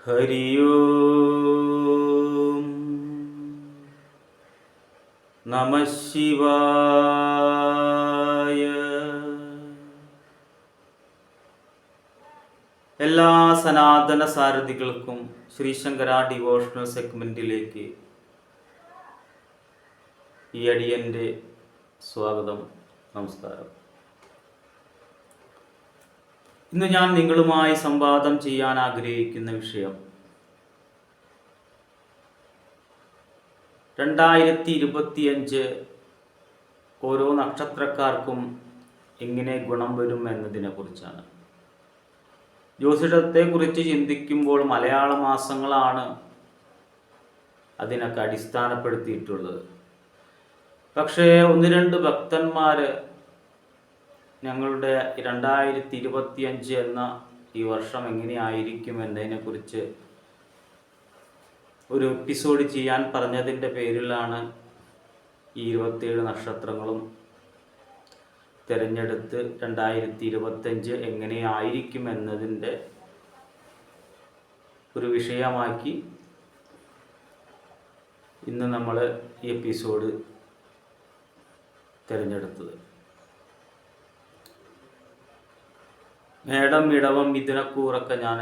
ഹരി ഓം നമഃ ശിവായ. എല്ലാ സനാതന സാരഥികൾക്കും ശ്രീശങ്കര ഡിവോഷണൽ സെഗ്മെന്റിലേക്ക് ഈ അടിയന്റെ സ്വാഗതം, നമസ്കാരം. ഇന്ന് ഞാൻ നിങ്ങളുമായി സംവാദം ചെയ്യാൻ ആഗ്രഹിക്കുന്ന വിഷയം 2025 ഓരോ നക്ഷത്രക്കാർക്കും എങ്ങനെ ഗുണം വരും എന്നതിനെ കുറിച്ചാണ്. ജ്യോതിഷത്തെക്കുറിച്ച് ചിന്തിക്കുമ്പോൾ മലയാള മാസങ്ങളാണ് അതിനൊക്കെ അടിസ്ഥാനപ്പെടുത്തിയിട്ടുള്ളത്. പക്ഷേ ഒന്ന് രണ്ട് ഭക്തന്മാർ ഞങ്ങളുടെ 2025 എന്ന ഈ വർഷം എങ്ങനെയായിരിക്കും എന്നതിനെക്കുറിച്ച് ഒരു എപ്പിസോഡ് ചെയ്യാൻ പറഞ്ഞതിൻ്റെ പേരിലാണ് ഈ 27 നക്ഷത്രങ്ങളും തിരഞ്ഞെടുത്ത് 2025 എങ്ങനെയായിരിക്കും എന്നതിൻ്റെ ഒരു വിഷയമാക്കി ഇന്ന് നമ്മൾ ഈ എപ്പിസോഡ് തിരഞ്ഞെടുത്തത്. മേടം, ഇടവം, മിഥുനക്കൂറൊക്കെ ഞാൻ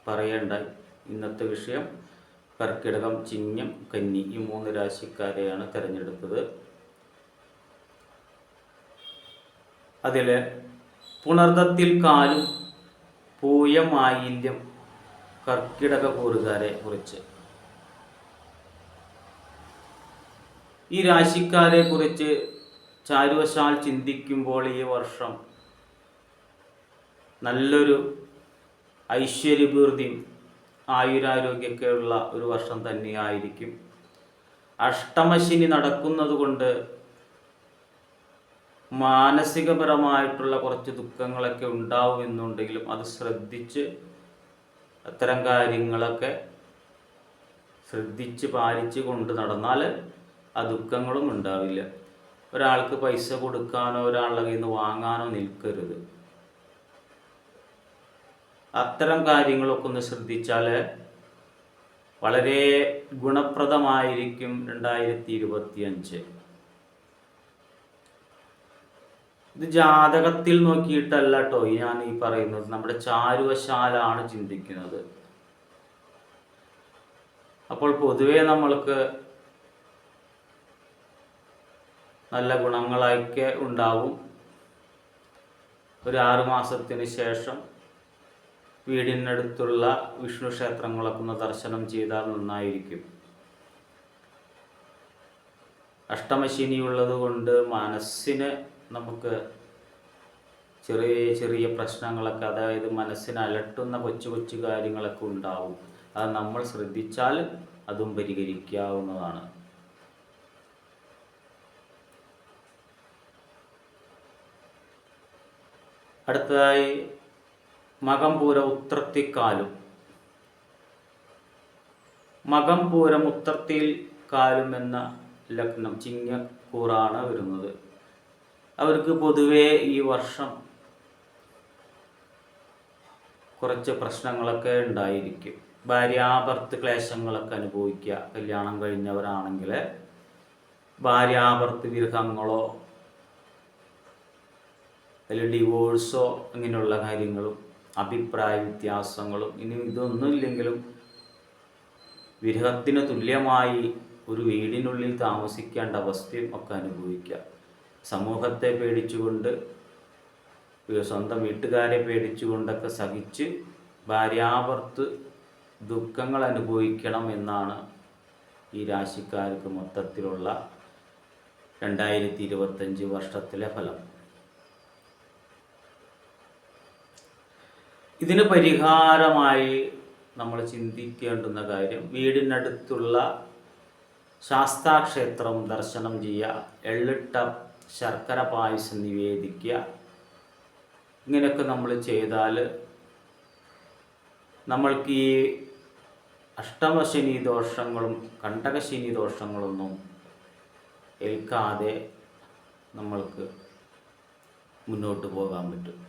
പറയേണ്ടായി. ഇന്നത്തെ വിഷയം കർക്കിടകം, ചിങ്ങം, കന്നി ഈ 3 രാശിക്കാരെയാണ് തിരഞ്ഞെടുത്തത്. അതിൽ പുണർദത്തിൽ കാലും പൂയം, ആയില്യം കർക്കിടക കൂറുകാരെ കുറിച്ച്, ഈ രാശിക്കാരെ കുറിച്ച് ചാരുവശാൽ ചിന്തിക്കുമ്പോൾ ഈ വർഷം നല്ലൊരു ഐശ്വര്യപൂർത്തിയും ആയുരാരോഗ്യമൊക്കെ ഉള്ള ഒരു വർഷം തന്നെയായിരിക്കും. അഷ്ടമശനി നടക്കുന്നത് കൊണ്ട് മാനസികപരമായിട്ടുള്ള കുറച്ച് ദുഃഖങ്ങളൊക്കെ ഉണ്ടാവുമെന്നുണ്ടെങ്കിലും അത് ശ്രദ്ധിച്ച് അത്തരം കാര്യങ്ങളൊക്കെ ശ്രദ്ധിച്ച് പാലിച്ച് കൊണ്ട് നടന്നാൽ ആ ദുഃഖങ്ങളും ഉണ്ടാവില്ല. ഒരാൾക്ക് പൈസ കൊടുക്കാനോ ഒരാളുടെ കയ്യിൽ നിന്ന് വാങ്ങാനോ നിൽക്കരുത്. അത്തരം കാര്യങ്ങളൊക്കെ ഒന്ന് ശ്രദ്ധിച്ചാൽ വളരെ ഗുണപ്രദമായിരിക്കും 2025. ഇത് ജാതകത്തിൽ നോക്കിയിട്ടല്ല കേട്ടോ ഞാൻ ഈ പറയുന്നത്, നമ്മുടെ ചാരുവശാലാണ് ചിന്തിക്കുന്നത്. അപ്പോൾ പൊതുവെ നമ്മൾക്ക് നല്ല ഗുണങ്ങളൊക്കെ ഉണ്ടാവും. ഒരു 6 മാസത്തിന് ശേഷം വീടിനടുത്തുള്ള വിഷ്ണു ക്ഷേത്രങ്ങളൊക്കെ ഒന്ന് ദർശനം ചെയ്താൽ നന്നായിരിക്കും. അഷ്ടമശനി ഉള്ളത് കൊണ്ട് മനസ്സിന് നമുക്ക് ചെറിയ ചെറിയ പ്രശ്നങ്ങളൊക്കെ, അതായത് മനസ്സിനെ അലട്ടുന്ന കൊച്ചു കൊച്ചു കാര്യങ്ങളൊക്കെ ഉണ്ടാവും. അത് നമ്മൾ ശ്രദ്ധിച്ചാൽ അതും പരിഹരിക്കാവുന്നതാണ്. അടുത്തതായി മകം, പൂരം, ഉത്രത്തിക്കാലും. മകം, പൂരം, ഉത്രത്തിൽ കാലും എന്ന ലഗ്നം ചിങ്ങക്കൂറാണ് വരുന്നത്. അവർക്ക് പൊതുവേ ഈ വർഷം കുറച്ച് പ്രശ്നങ്ങളൊക്കെ ഉണ്ടായിരിക്കും. ഭാര്യാഭർത്ത് ക്ലേശങ്ങളൊക്കെ അനുഭവിക്കുക. കല്യാണം കഴിഞ്ഞവരാണെങ്കിൽ ഭാര്യാഭർത്ത് വിരഹങ്ങളോ അല്ലെങ്കിൽ ഡിവോഴ്സോ അങ്ങനെയുള്ള കാര്യങ്ങളും അഭിപ്രായ വ്യത്യാസങ്ങളും, ഇനി ഇതൊന്നുമില്ലെങ്കിലും വിരഹത്തിന് തുല്യമായി ഒരു വീടിനുള്ളിൽ താമസിക്കേണ്ട അവസ്ഥയും ഒക്കെ അനുഭവിക്കുക. സമൂഹത്തെ പേടിച്ചുകൊണ്ട്, സ്വന്തം വീട്ടുകാരെ പേടിച്ചുകൊണ്ടൊക്കെ സഹിച്ച് ഭാര്യാഭർത്ത് ദുഃഖങ്ങൾ അനുഭവിക്കണം എന്നാണ് ഈ രാശിക്കാർക്ക് മൊത്തത്തിലുള്ള 2025 വർഷത്തിലെ ഫലം. ഇതിന് പരിഹാരമായി നമ്മൾ ചിന്തിക്കേണ്ടുന്ന കാര്യം, വീടിനടുത്തുള്ള ശാസ്താക്ഷേത്രം ദർശനം ചെയ്യുക, എള്ളിട്ട ശർക്കര പായസം നിവേദിക്കുക. ഇങ്ങനെയൊക്കെ നമ്മൾ ചെയ്താൽ നമ്മൾക്ക് ഈ അഷ്ടമശനി ദോഷങ്ങളും കണ്ടകശനി ദോഷങ്ങളൊന്നും ഏൽക്കാതെ നമ്മൾക്ക് മുന്നോട്ട് പോകാൻ പറ്റും.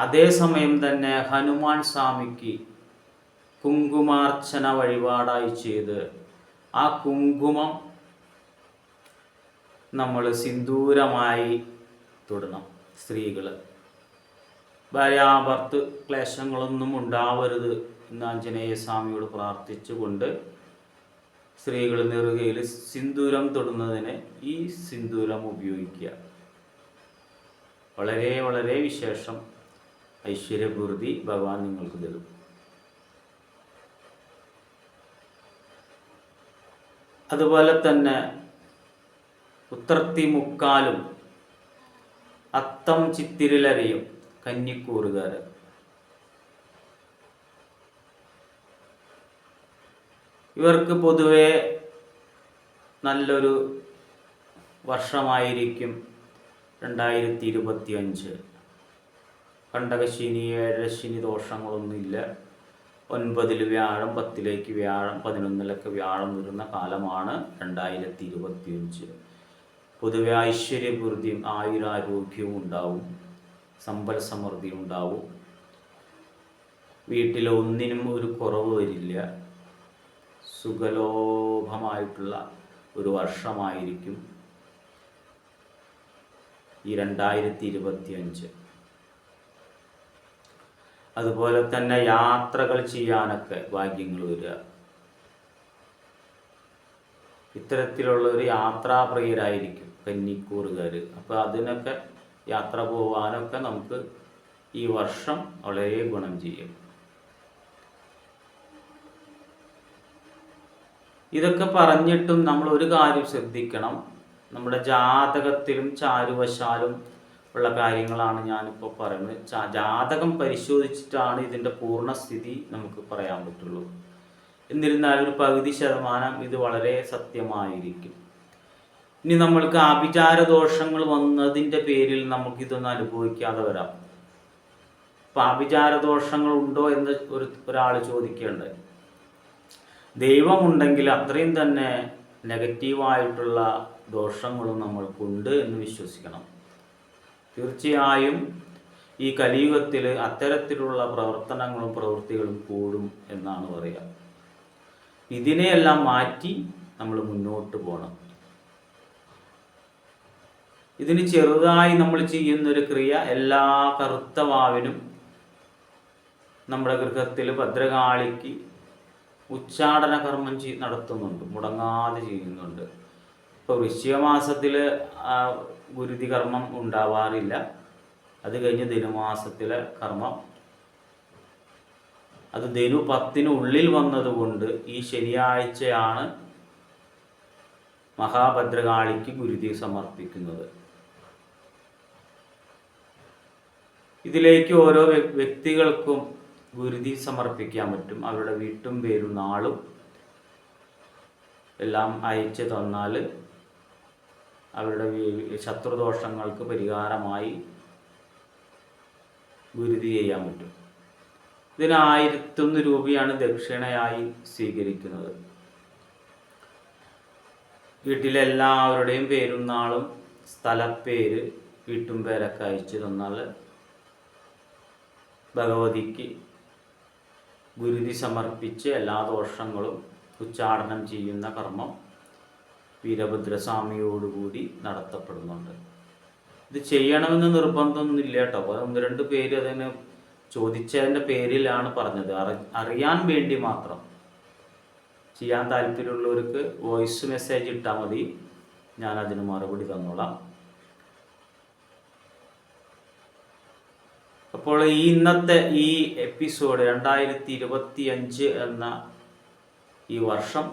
അതേസമയം തന്നെ ഹനുമാൻ സ്വാമിക്ക് കുങ്കുമാർച്ചന വഴിപാടായി ചെയ്ത് ആ കുങ്കുമം നമ്മൾ സിന്ദൂരമായി തൊടണം. സ്ത്രീകൾ ഭാര്യാഭർത്ത് ക്ലേശങ്ങളൊന്നും ഉണ്ടാവരുത് എന്ന് ആഞ്ജനേയ സ്വാമിയോട് പ്രാർത്ഥിച്ചുകൊണ്ട് സ്ത്രീകൾ നെറുകയിൽ സിന്ദൂരം തൊടുന്നതിന് ഈ സിന്ദൂരം ഉപയോഗിക്കുക. വളരെ വളരെ വിശേഷം ഐശ്വര്യപൂർത്തി ഭഗവാൻ നിങ്ങൾക്ക് തരും. അതുപോലെ തന്നെ ഉത്രത്തി മുക്കാലും അത്തം ചിത്തിരിലരയും കന്നിക്കൂറുകാർ. ഇവർക്ക് പൊതുവെ നല്ലൊരു വർഷമായിരിക്കും 2025. കണ്ടകശനി, ഏഴരശനി ദോഷങ്ങളൊന്നുമില്ല. 9-ൽ വ്യാഴം, 10-ലേക്ക് വ്യാഴം, 11-ലൊക്കെ വ്യാഴം വരുന്ന കാലമാണ് 2025. പൊതുവെ ഐശ്വര്യപൂർത്തിയും ആയുരാരോഗ്യവും ഉണ്ടാവും, സമ്പൽ സമൃദ്ധി ഉണ്ടാവും. വീട്ടിൽ ഒന്നിനും ഒരു കുറവ് വരില്ല. സുഖലോഭമായിട്ടുള്ള ഒരു വർഷമായിരിക്കും ഈ 2025. അതുപോലെ തന്നെ യാത്രകൾ ചെയ്യാനൊക്കെ ഭാഗ്യങ്ങൾ വരിക. ഇത്തരത്തിലുള്ളൊരു യാത്രാപ്രിയരായിരിക്കും കന്നിക്കൂറുകാർ. അപ്പോൾ അതിനൊക്കെ യാത്ര പോകാനൊക്കെ നമുക്ക് ഈ വർഷം വളരെ ഗുണം ചെയ്യും. ഇതൊക്കെ പറഞ്ഞിട്ടും നമ്മൾ ഒരു കാര്യം ശ്രദ്ധിക്കണം. നമ്മുടെ ജാതകത്തിലും ചാരുവശാലും ഉള്ള കാര്യങ്ങളാണ് ഞാനിപ്പോൾ പറയുന്നത്. ജാതകം പരിശോധിച്ചിട്ടാണ് ഇതിൻ്റെ പൂർണ്ണസ്ഥിതി നമുക്ക് പറയാൻ പറ്റുള്ളൂ. എന്നിരുന്നാലും ഒരു പകുതി ശതമാനം ഇത് വളരെ സത്യമായിരിക്കും. ഇനി നമ്മൾക്ക് ആഭിചാര ദോഷങ്ങൾ വന്നതിൻ്റെ പേരിൽ നമുക്കിതൊന്നും അനുഭവിക്കാതെ വരാം. അപ്പം ആഭിചാര ദോഷങ്ങൾ ഉണ്ടോ എന്ന് ഒരാൾ ചോദിക്കേണ്ടത്. ദൈവമുണ്ടെങ്കിൽ അത്രയും തന്നെ നെഗറ്റീവായിട്ടുള്ള ദോഷങ്ങളും നമ്മൾക്കുണ്ട് എന്ന് വിശ്വസിക്കണം. തീർച്ചയായും ഈ കലിയുഗത്തിൽ അത്തരത്തിലുള്ള പ്രവർത്തനങ്ങളും പ്രവൃത്തികളും കൂടും എന്നാണ് പറയുക. ഇതിനെയെല്ലാം മാറ്റി നമ്മൾ മുന്നോട്ട് പോകണം. ഇതിന് ചെറുതായി നമ്മൾ ചെയ്യുന്നൊരു ക്രിയ, എല്ലാ കറുത്ത വാവിനും നമ്മുടെ ഗൃഹത്തിൽ ഭദ്രകാളിക്ക് ഉച്ചാടന കർമ്മം നടത്തുന്നുണ്ട്, മുടങ്ങാതെ ചെയ്യുന്നുണ്ട്. ഇപ്പോൾ വൃശ്ചിക മാസത്തിൽ ഗുരുതി കർമ്മം ഉണ്ടാവാറില്ല. അത് കഴിഞ്ഞ് ധനുമാസത്തിലെ കർമ്മം, അത് ധനു 10-നുള്ളിൽ വന്നതുകൊണ്ട് ഈ ശനിയാഴ്ചയാണ് മഹാഭദ്രകാളിക്ക് ഗുരുതി സമർപ്പിക്കുന്നത്. ഇതിലേക്ക് ഓരോ വ്യക്തികൾക്കും ഗുരുതി സമർപ്പിക്കാൻ പറ്റും. അവരുടെ വീട്ടും പേരും നാളും എല്ലാം അയച്ചു തന്നാൽ അവരുടെ ശത്രുദോഷങ്ങൾക്ക് പരിഹാരമായി ഗുരുതി ചെയ്യാൻ പറ്റും. ഇതിന് 1001 രൂപയാണ് ദക്ഷിണയായി സ്വീകരിക്കുന്നത്. വീട്ടിലെ എല്ലാവരുടെയും പേരും നാളും സ്ഥലപ്പേര് വീട്ടും പേരൊക്കെ അയച്ചു തന്നാൽ ഭഗവതിക്ക് ഗുരുതി സമർപ്പിച്ച് എല്ലാ ദോഷങ്ങളും ഉച്ചാടനം ചെയ്യുന്ന കർമ്മം വീരഭദ്രസ്വാമിയോടുകൂടി നടത്തപ്പെടുന്നുണ്ട്. ഇത് ചെയ്യണമെന്ന് നിർബന്ധമൊന്നുമില്ല കേട്ടോ. 1-2 പേര് അതിന് ചോദിച്ചതിൻ്റെ പേരിലാണ് പറഞ്ഞത്. അറിയാൻ വേണ്ടി മാത്രം. ചെയ്യാൻ താല്പര്യമുള്ളവർക്ക് വോയിസ് മെസ്സേജ് ഇട്ടാൽ മതി, ഞാനതിന് മറുപടി തന്നോളാം. അപ്പോൾ ഇന്നത്തെ ഈ എപ്പിസോഡ് 2025 എന്ന ഈ വർഷം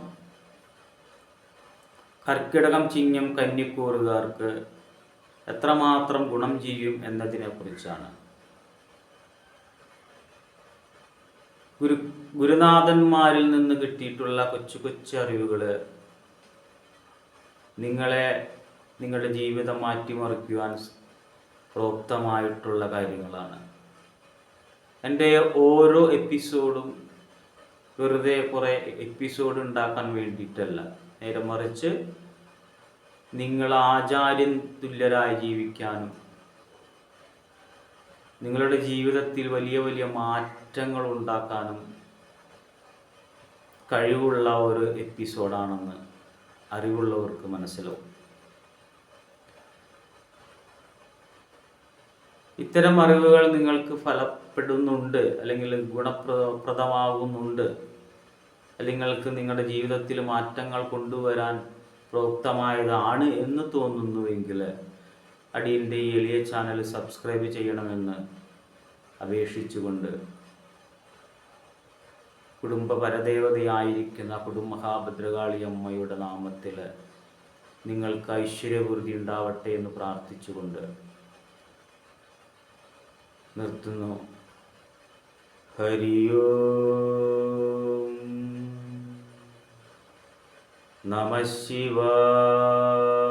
കർക്കിടകം, ചിങ്ങം, കന്നിക്കൂറുകാർക്ക് എത്രമാത്രം ഗുണം ചെയ്യും എന്നതിനെ കുറിച്ചാണ്. ഗുരുനാഥന്മാരിൽ നിന്ന് കിട്ടിയിട്ടുള്ള കൊച്ചു കൊച്ചു അറിവുകൾ നിങ്ങളുടെ ജീവിതം മാറ്റിമറിക്കുവാൻ പ്രോക്തമായിട്ടുള്ള കാര്യങ്ങളാണ്. എൻ്റെ ഓരോ എപ്പിസോഡും വെറുതെ കുറേ എപ്പിസോഡ് ഉണ്ടാക്കാൻ വേണ്ടിയിട്ടല്ല, നേരെ മറിച്ച് നിങ്ങൾ ആചാര്യൻ തുല്യരായി ജീവിക്കാനും നിങ്ങളുടെ ജീവിതത്തിൽ വലിയ വലിയ മാറ്റങ്ങൾ ഉണ്ടാക്കാനും കഴിവുള്ള ഒരു എപ്പിസോഡാണെന്ന് അറിവുള്ളവർക്ക് മനസ്സിലാവും. ഇത്തരം അറിവുകൾ നിങ്ങൾക്ക് ഫലപ്പെടുന്നുണ്ട്, അല്ലെങ്കിൽ ഗുണപ്രദമാകുന്നുണ്ട്, നിങ്ങൾക്ക് നിങ്ങളുടെ ജീവിതത്തിൽ മാറ്റങ്ങൾ കൊണ്ടുവരാൻ പ്രയുക്തമായതാണ് എന്ന് തോന്നുന്നുവെങ്കിൽ അടിയൻ്റെ ഈ എളിയ ചാനൽ സബ്സ്ക്രൈബ് ചെയ്യണമെന്ന് അപേക്ഷിച്ചുകൊണ്ട് കുടുംബ പരദേവതയായിരിക്കുന്ന കുടുംബമഹാഭദ്രകാളി അമ്മയുടെ നാമത്തിൽ നിങ്ങൾക്ക് ഐശ്വര്യവൃദ്ധി ഉണ്ടാവട്ടെ എന്ന് പ്രാർത്ഥിച്ചുകൊണ്ട് നിർത്തുന്നു. ഹരി ഓം നമഃ ശിവായ.